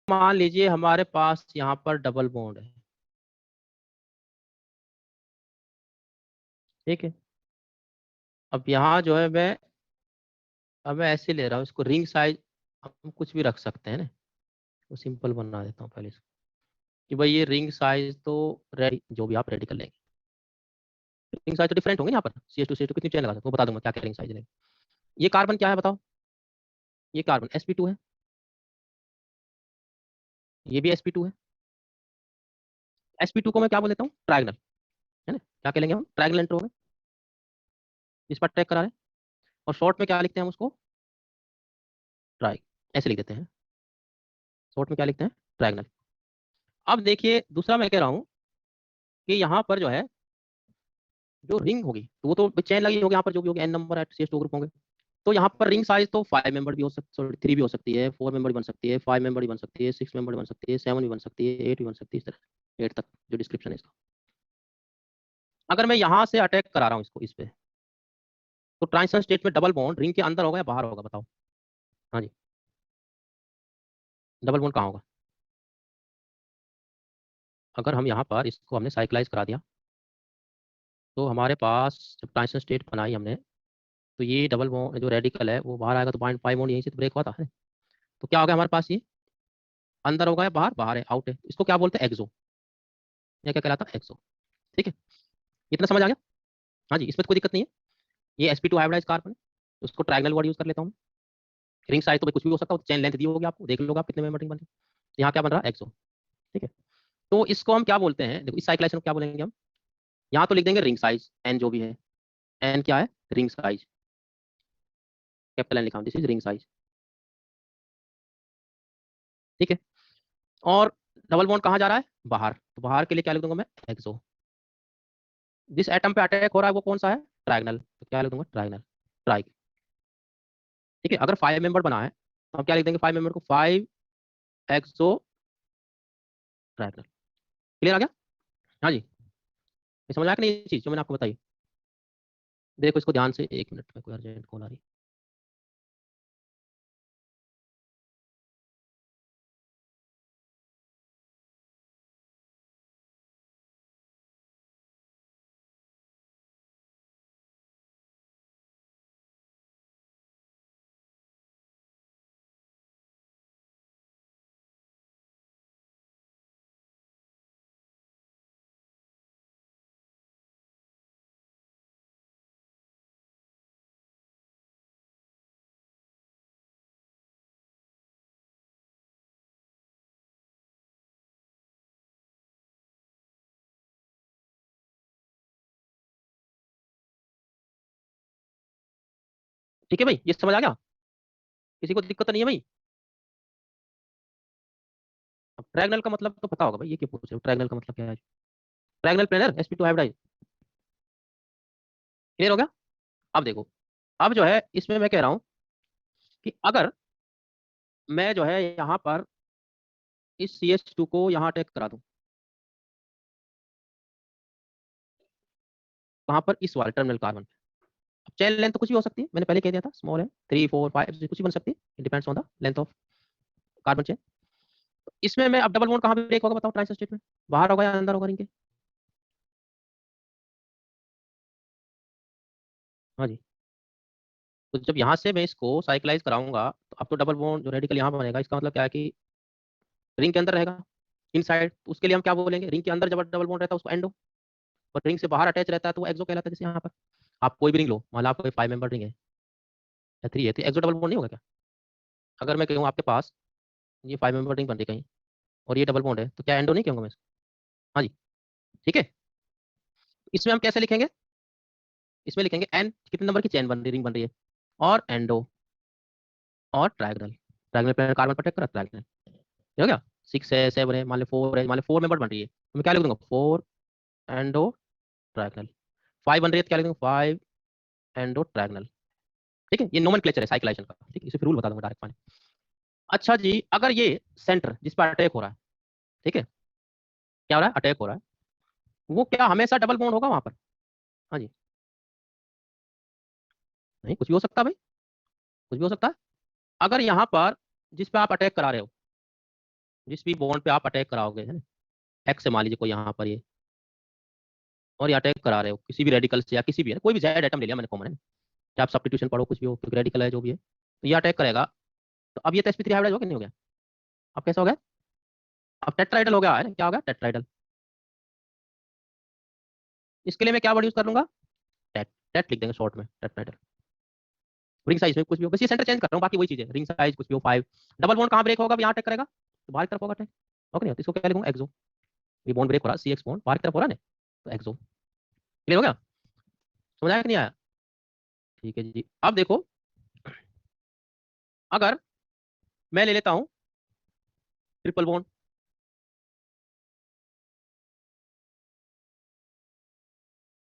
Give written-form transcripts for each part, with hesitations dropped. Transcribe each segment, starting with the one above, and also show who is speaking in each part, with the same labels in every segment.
Speaker 1: मान लीजिए हमारे पास यहाँ पर डबल बॉन्ड है, ठीक है। अब यहाँ जो है मैं ऐसे ले रहा हूँ इसको, रिंग साइज हम कुछ भी रख सकते हैं ना, तो सिंपल बना देता हूँ पहले इसको कि भाई ये रिंग साइज तो रेडी, जो भी आप रेडी कर लेंगे। रिंग साइज तो डिफरेंट होंगे यहाँ पर, CH2 कितनी चेन लगा सकते हो, बता दूंगा क्या क्या रिंग साइज लेंगे। ये कार्बन क्या है बताओ, ये कार्बन sp2 है, ये भी sp2 है। sp2 को मैं क्या बोल देता हूँ, ट्रायगनल, है ना, क्या कह लेंगे हम, ट्रायगनल एंटर हो गए, इस पर ट्रैक करा रहे हैं। और शॉर्ट में क्या लिखते हैं हम उसको, ट्राई, ऐसे लिख देते हैं, शॉर्ट में क्या लिखते हैं, ट्रायगनल। अब देखिए दूसरा मैं कह रहा हूँ कि यहाँ पर जो है जो रिंग होगी तो वो तो चेन लगी होगी यहाँ पर, जो भी होगी n number eight CH2 group होंगे। तो यहाँ पर रिंग साइज तो 5 मेंबर भी हो सकती, सॉरी 3 भी हो सकती है, 4 मेंबर भी बन सकती है, 5 मेंबर भी बन सकती है, 6 मेंबर भी बन सकती है, 7 भी बन सकती है, 8 भी बन सकती है, इस तरह 8 तक जो डिस्क्रिप्शन है इसका। अगर मैं यहाँ से अटैक करा रहा हूँ इसको, इस पे, तो ट्रांजिशन स्टेट में डबल बॉन्ड रिंग के अंदर होगा या बाहर होगा बताओ। हाँ जी, डबल बॉन्ड कहाँ होगा। अगर हम यहाँ पर इसको हमने साइक्लाइज करा दिया, तो हमारे पास जब ट्रांजिशन स्टेट बनाई हमने, तो ये डबल बॉन्ड जो रेडिकल है वो बाहर आएगा, तो 0.5 बॉन्ड यहीं से तो ब्रेक हुआ था, है। तो क्या होगा हमारे पास, ये अंदर होगा या बाहर, बाहर है, आउट है, इसको क्या बोलते हैं, एक्सो, या क्या कहलाता है, एक्सो। ठीक है, इतना समझ आ गया। हाँ जी, इसमें तो कोई दिक्कत नहीं है। ये sp2 हाइब्रिडाइज कार्बन है, तो उसको ट्रायंगल वर्ड यूज कर लेता हूँ। रिंग साइज तो भाई कुछ भी हो सकता है, चेन लेंथ दी होगी आपको, देख लोगे आप कितने मेंबर रिंग बन रही है। यहाँ क्या बन रहा है, एक्सो। ठीक है, तो इसको हम क्या बोलते हैं, देखो इस साइक्लेशन को क्या बोलेंगे हम, यहाँ तो लिख देंगे रिंग साइज, एन जो भी है, एन क्या है, रिंग साइज, कैपिटल एन लिखा हूं, दिस इज रिंग साइज। ठीक है, और डबल बॉन्ड कहाँ जा रहा है, बाहर, तो बाहर के लिए क्या लिख दूंगा मैं, एक्सो। जिस एटम पे अटैक हो रहा है वो कौन सा है, ट्रायगनल, तो क्या लिख दूंगा, ट्रायगनल, ट्राई। ठीक है, अगर 5 मेंबर बना है तो हम क्या लिख देंगे, 5 मेंबर को 5 एक्सो ट्रायगनल। क्लियर आ गया। हाँ जी, ये समझ आया कि नहीं ये चीज जो मैंने आपको बताई। देखो इसको ध्यान से, 1 मिनट में कोई अर्जेंट कॉल आ रही है। ठीक है भाई, ये समझ आ गया, किसी को दिक्कत तो नहीं है भाई। अब ट्रायंगल का मतलब तो पता होगा भाई, ये क्यों पूछ रहे हो, ट्रायंगल का मतलब क्या है, triangle planar sp2 hybridise. Clear हो गया। अब देखो, अब जो है इसमें मैं कह रहा हूँ कि अगर मैं जो है यहाँ पर इस CH2 को यहाँ अटैक करा दूं, कहाँ पर, इस वाले टर्मिनल कार्बन पे। अब चेन लेंथ तो कुछ भी हो सकती है, मैंने पहले कह दिया था, स्मॉल है, 3 4 5 कुछ भी बन सकती है, it depends on the length of carbon chain. इसमें मैं अब डबल बॉन्ड कहाँ पे ब्रेक होगा बताओ, ट्रांजिशन स्टेट में, बाहर होगा या अंदर होगा रिंग के। हाँ जी, तो जब यहाँ से मैं इसको साइक्लाइज कराऊंगा, तो अब तो डबल बॉन्ड जो रेडिकल यहाँ बनेगा, इसका मतलब क्या है कि रिंग के अंदर रहेगा, इन साइड, तो उसके लिए हम क्या बोलेंगे, रिंग के अंदर जब डबल बॉन्ड रहता है उसको एंडो, और रिंग से बाहर अटैच रहता है तो वो एक्सो कहलाता है। जैसे यहाँ पर आप कोई भी रिंग लो, मान लो आपको 5 मेंबर रिंग है या 3 है, तो एक्सो डबल बॉन्ड नहीं होगा क्या। अगर मैं कहूँ आपके पास ये 5 मेंबर रिंग बन रही कहीं, और ये डबल बॉन्ड है, तो क्या एंडो नहीं कहूँगा मैं इसको। हाँ जी, ठीक है। इसमें हम कैसे लिखेंगे, इसमें लिखेंगे एन, कितने नंबर की चेन बन रही, रिंग बन रही है, और एंडो, और ट्रायगनल, ट्रायगनल पे कार्बन प्रोटेक्ट करा, ट्रायगनल हो गया। 6 है, 7 है, मान लो 4 है, मान लो 4 मेंबर बन रही है, तो मैं क्या लिख दूंगा, 4 एंडो ट्रायगनल। 5 बन रही है तो क्या लिख दूंगा, 5 एंडो ट्रायगनल। ठीक है, ये नोमेनक्लेचर है साइक्लाइजेशन का, ठीक है, इसे फिर रूल बता दूंगा डायरेक्ट पानी। अच्छा जी, अगर ये सेंटर जिस पर अटैक हो रहा है, ठीक है, क्या हो रहा है, अटैक हो रहा है, वो क्या हमेशा डबल बॉन्ड होगा वहां पर। हाँ जी, नहीं, कुछ भी हो सकता है भाई, कुछ भी हो सकता है। अगर यहाँ पर जिस पे आप अटैक करा रहे हो जिस भी बॉन्ड पे आप अटैक कराओगे है ना, एक्स से मान लीजिए कोई यहाँ पर ये, और ये अटैक करा रहे हो किसी भी रेडिकल से या किसी भी है, कोई भी जेड एटम ले लिया मैंने कॉमन है, चाहे आप सब्स्टिट्यूशन पढ़ो कुछ भी हो, क्योंकि रेडिकल है जो भी है, तो ये अटैक करेगा। तो अब ये तो sp3 हाइब्रिड हो कि नहीं हो गया? अब कैसा हो गया? अब टेट्राइडल हो गया है ना, क्या हो गया? टेट्राइडल। इसके लिए मैं क्या वर्ड यूज कर लूंगा? टेट। टेट लिख देंगे शॉर्ट में, टेट्राइडल। रिंग साइज में कुछ भी हो, बस ये सेंटर चेंज कर रहा हूँ, बाकी वही चीज है, रिंग साइज कुछ भी हो 5। डबल बॉन्ड कहाँ ब्रेक होगा? अब यहाँ अटैक करेगा तो बाहर की तरफ होगा अटैक, ओके नहीं? तो इसको क्या लिखूंगा? एक्सो। ये बॉन्ड ब्रेक हो रहा है, सी एक्स बॉन्ड बाहर की तरफ हो रहा है ना, तो एक्सो। क्लियर हो गया? समझ आया कि नहीं आया? ठीक है जी। अब देखो, अगर मैं ले लेता हूँ ट्रिपल बॉन्ड,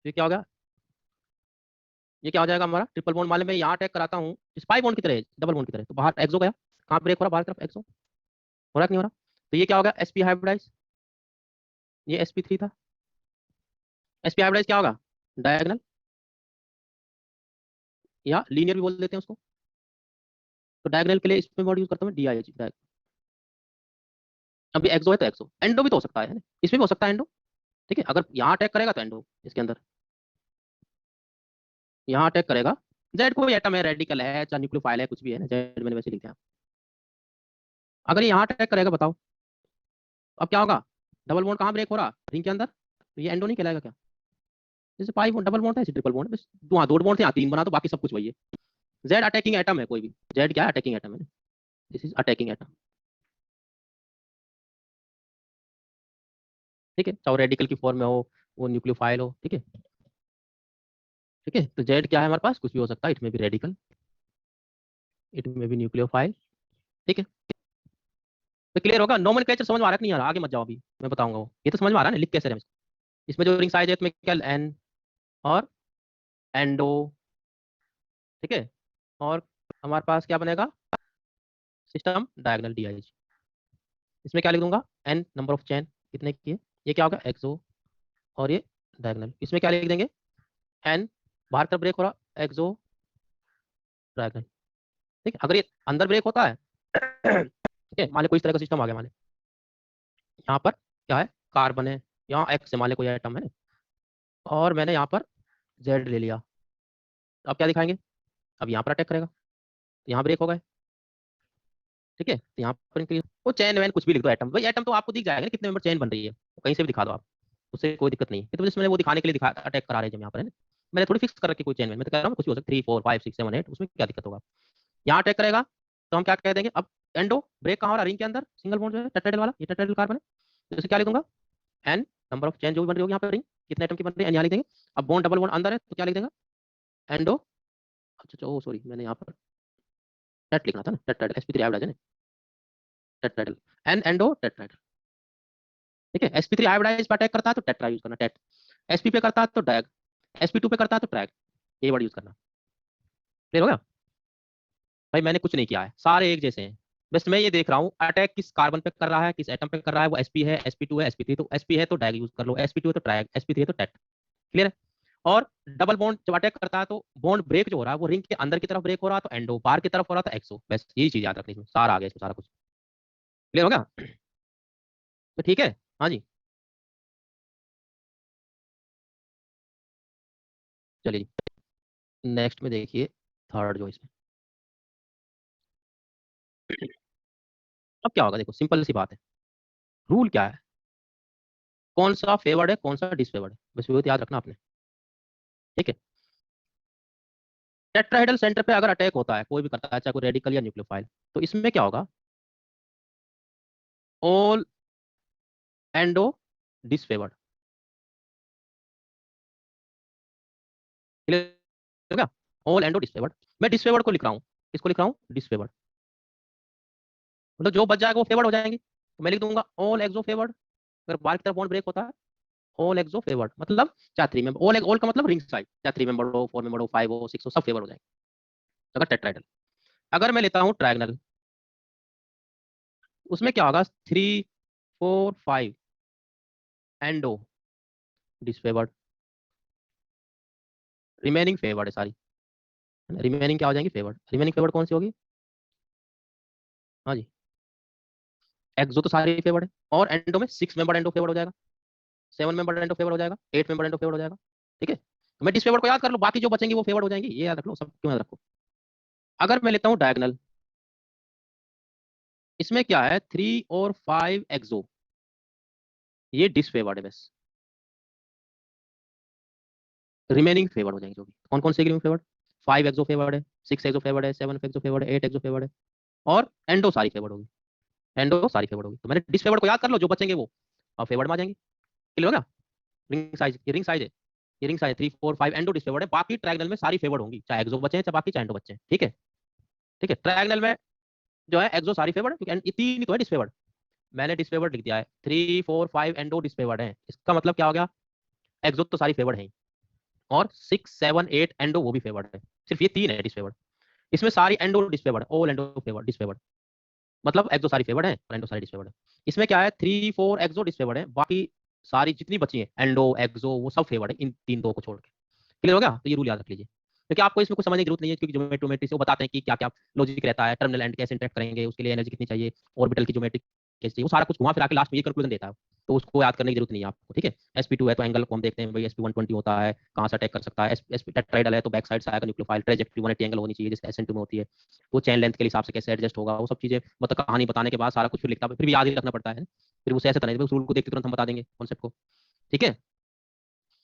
Speaker 1: तो ये क्या हो गया? ये क्या हो जाएगा हमारा? ट्रिपल बॉन्ड मान लो मैं यहाँ अटैक कराता हूँ स्पाई बॉन्ड की तरह, डबल बॉन्ड की तरह, तो बाहर एक्सो गया। कहाँ ब्रेक हो रहा? बाहर की तरफ एक्सो। हो रहा कि नहीं हो रहा? तो ये क्या हो गया? sp hybridise. ये sp3 था। sp हाइब्रिडाइज क्या होगा? डायगोनल, या लीनियर भी बोल देते हैं उसको। तो डायगोनल के लिए इसमें वर्ड यूज करता हूँ डी आई जी। अभी एक्सो है तो एक्सो, एंडो भी तो हो सकता है ना? इसमें भी हो सकता है एंडो। ठीक है, अगर यहाँ अटैक करेगा तो एंडो इसके अंदर, यहाँ अटैक करेगा। जेड कोई एटम है, रेडिकल है, चाहे न्यूक्लियोफाइल है, कुछ भी है ना, जेड मैंने वैसे लिख दिया। अगर ये यहाँ अटैक करेगा बताओ, अब क्या होगा? डबल बॉन्ड कहाँ ब्रेक हो रहा? रिंग के अंदर, तो ये एंडो नहीं कहलाएगा क्या? जैसे पाई बॉन्ड डबल बॉन्ड था, ऐसे ट्रिपल बॉन्ड, बस वहाँ दो बॉन्ड थे, यहाँ तीन बना, तो बाकी सब कुछ वही है। जेड अटैकिंग एटम है कोई भी, जेड क्या है? अटैकिंग एटम है। This is attacking atom. ठीक है, चाहे रेडिकल की फॉर्म में हो, वो न्यूक्लियोफाइल हो, ठीक है। ठीक है, तो जेड क्या है हमारे पास? कुछ भी हो सकता है, इट में भी रेडिकल, इट में भी न्यूक्लियोफाइल। ठीक है, तो क्लियर होगा? नोमेनक्लेचर समझ में आ रहा है कि नहीं आ रहा? आगे मत जाओ, अभी मैं बताऊंगा वो, ये तो समझ में आ रहा है ना, लिख कैसे रहे हैं इसमें जो रिंग साइज है, इसमें क्या एन और एंडो। ठीक है, और हमारे पास क्या बनेगा? System diagonal D I. इसमें क्या लिख दूंगा? एन नंबर ऑफ चेन कितने की है, ये क्या होगा? एक्सो, और ये डायगोनल। इसमें क्या लिख देंगे? एन, बाहर का ब्रेक हो रहा एक्सो डायगोनल। ठीक है, अगर ये अंदर ब्रेक होता है ठीक है, मान लो कोई इस तरह का सिस्टम आ गया, मान लो यहाँ पर क्या है? कार्बन है, यहाँ एक्स है, मान लो कोई एटम है ना, और मैंने यहाँ पर जेड ले लिया। अब क्या दिखाएंगे? अब यहाँ पर अटैक करेगा, तो यहाँ ब्रेक हो गए। ठीक है, तो यहाँ पर इंक्रीज, वो चैन वैन कुछ भी लिख दो, एटम भाई, एटम तो आपको दिख जाएगा ना कितने मेंबर चैन बन रही है, तो कहीं से भी दिखा दो आप, उससे कोई दिक्कत नहीं है। तो मैंने वो दिखाने के लिए दिखा अटैक करा रहे हैं यहाँ पर है ना, मैंने थोड़ी फिक्स कर रखी कोई चैन में, मैं तो कह रहा हूँ कुछ भी हो सकता है, 3 4 5 6 7 8, उसमें क्या दिक्कत होगा? यहाँ अटैक करेगा तो हम क्या कह देंगे? अब एंडो ब्रेक कहाँ हो रहा? रिंग के अंदर, सिंगल बॉन्ड जो है टेट्राहेड्रल वाला, ये टेट्राहेड्रल कार्बन है, तो इसे क्या लिख दूंगा? एन नंबर ऑफ चैन जो भी बन रही होगी यहाँ पर, रिंग कितने एटम की बन रही है, एन यहाँ लिख देंगे। अब बॉन्ड डबल बॉन्ड अंदर है तो क्या लिख देंगे? एंडो, अच्छा अच्छा, ओ सॉरी, मैंने यहाँ पर टेट लिखना था ना, टेट्राहेड्रल sp3 हाइब्रिडाइज है ना, टेट्राहेड्रल, एन एंडो टेट्राहेड्रल। ठीक है, sp3 हाइब्रिडाइज पे अटैक करता है तो टेट्रा यूज करना, टेट। sp पे करता है तो डैग, sp2 पे करता है तो ट्रैग, ये वर्ड यूज करना। क्लियर हो गया? भाई मैंने कुछ नहीं किया है, सारे एक जैसे हैं, बस मैं ये देख रहा हूँ अटैक किस कार्बन पे कर रहा है, किस एटम पे कर रहा है, वो sp है, sp2 है, sp3, तो sp है तो डैग यूज कर लो, sp2 है तो ट्रैग, sp3 है तो टेट। क्लियर है? और डबल बॉन्ड जब अटैक करता है तो बॉन्ड ब्रेक जो हो रहा है वो रिंग के अंदर की तरफ ब्रेक हो रहा है तो एंडो, बाहर की तरफ हो रहा था एक्सो, बस यही चीज याद रखनी, इसमें सारा आ गया, इसमें सारा कुछ। क्लियर हो गया? तो ठीक है, हाँ जी, चलिए नेक्स्ट में देखिए, थर्ड जो इसमें, अब क्या होगा? देखो सिंपल सी बात है, रूल क्या है? कौन सा फेवर्ड है, कौन सा डिसफेवर्ड है, बस वो याद रखना आपने। ठीक है, टेट्राहेड्रल सेंटर पे अगर अटैक होता है, कोई भी करता है, चाहे कोई रेडिकल या न्यूक्लियोफाइल, तो इसमें क्या होगा? All endo डिसफेवर्ड। क्लियर हो गया? All endo disfavoured. मैं डिसफेवर्ड को लिख रहा हूँ, किसको लिख रहा हूँ? डिसफेवर्ड। मतलब जो बच जाएगा वो फेवर्ड हो जाएंगे, तो मैं लिख दूंगा ऑल एक्सो फेवर्ड। अगर बाहर की तरफ बॉन्ड ब्रेक होता है, ऑल एक्सो फेवर्ड, मतलब चाहे थ्री मेंबर, ऑल का मतलब रिंग साइड, चाहे 3 मेंबर हो, 4 मेंबर हो, 5 हो, 6 हो, सब फेवर हो जाएंगे अगर टेट्राहेड्रल। अगर मैं लेता हूँ ट्रायगनल, उसमें क्या होगा? 3 4 5 एंडो डिसफेवर्ड, रिमेनिंग फेवर्ड है सारी, रिमेनिंग क्या हो जाएंगी? फेवर्ड। रिमेनिंग फेवर्ड कौन सी होगी? हाँ जी, एक्सो तो सारी फेवर्ड है, और एंडो में 6 मेंबर एंडो फेवर्ड हो जाएगा, 7 मेंबर एंडो फेवर्ड हो जाएगा, 8 मेंबर एंडो फेवर्ड हो जाएगा। ठीक है, तो मैं डिसफेवर्ड को याद कर लो, बाकी जो बचेंगे वो फेवर्ड हो जाएंगे, ये याद रख लो, सब क्यों याद रखो। अगर मैं लेता हूँ डायगनल, इसमें क्या है, 3 और 5 एक्सो, ये डिसफेवर्ड है बस, रिमेनिंग फेवर्ड हो जाएंगे जो भी। कौन कौन से रिमेनिंग फेवर्ड, 5 एक्सो फेवर्ड है, 6 एक्सो फेवर्ड है, 7 एक्सो फेवर्ड है, 8 एक्सो फेवर्ड है, और एंडो सारी फेवर्ड होगी, एंडो सारी फेवर्ड होगी। तो मैंने डिसफेवर्ड को याद कर लो, जो बचेंगे वो और फेवर्ड में आ जाएंगे। क्लियर हो गया। रिंग साइज, ये रिंग साइज है, ये रिंग साइज 3 4 5 एंडो डिसफेवर्ड है, बाकी ट्रायंगल में सारी फेवर्ड होंगी, चाहे एक्सो बचे चाहे बाकी चाहे एंडो बचे। ठीक है, ठीक है, ट्रायंगल में जो है एक्सो सारी फेवर्ड है, क्योंकि ये तीन ही तो है डिसफेवर्ड। मैंने डिसफेवर्ड लिख दिया है, 3 4 5 एंडो डिसफेवर्ड है, इसका मतलब क्या हो गया, एक्सो तो सारी फेवर्ड है, और 6 7 8 एंडो वो भी फेवर्ड है, सिर्फ ये तीन है डिसफेवर्ड। इसमें सारी एंडो डिसफेवर्ड है, ऑल एंडो फेवर्ड डिसफेवर्ड, मतलब एक्सो सारी फेवर्ड है और एंडो सारी डिसफेवर्ड है। इसमें क्या है, 3 4 एक्सो डिसफेवर्ड है, बाकी सारी जितनी बची है एंडो एक्सो वो सब फेवर्ड है, इन तीन दो को छोड़ के। क्लियर हो गया, तो ये रूल याद रख लीजिए, क्योंकि आपको इसमें कुछ समझने की जरूरत नहीं है, क्योंकि ज्योमेट्री से वो बताते हैं कि क्या क्या लॉजिक रहता है, टर्मिनल एंड कैसे इंटरेक्ट करेंगे, उसके लिए एनर्जी कितनी चाहिए, ऑर्बिटल की ज्योमेट्री कैसे चाहिए, वो सारा कुछ घुमा फिरा के लास्ट में ये कंक्लूजन देता है। तो उसको याद करने की जरूरत नहीं है आपको। ठीक है, sp2 है तो एंगल को हम देखते हैं भाई, sp120 होता है, कहाँ से अटैक कर सकता है, sp टेट्राइडल है तो बैक साइड से आएगा न्यूक्लियोफाइल, ट्रेजेक्टरी 180 एंगल होनी चाहिए जैसे SN2 में होती है, तो चैन लेंथ के हिसाब से कैसे एडजस्ट होगा, वो सब चीजें मतलब कहानी बताने के बाद सारा कुछ फिर लिखता है, फिर भी याद ही रखना पड़ता है, फिर उसे ऐसे तरह उस रूल को देख के तुरंत हम बता देंगे कॉन्सेप्ट को। ठीक है,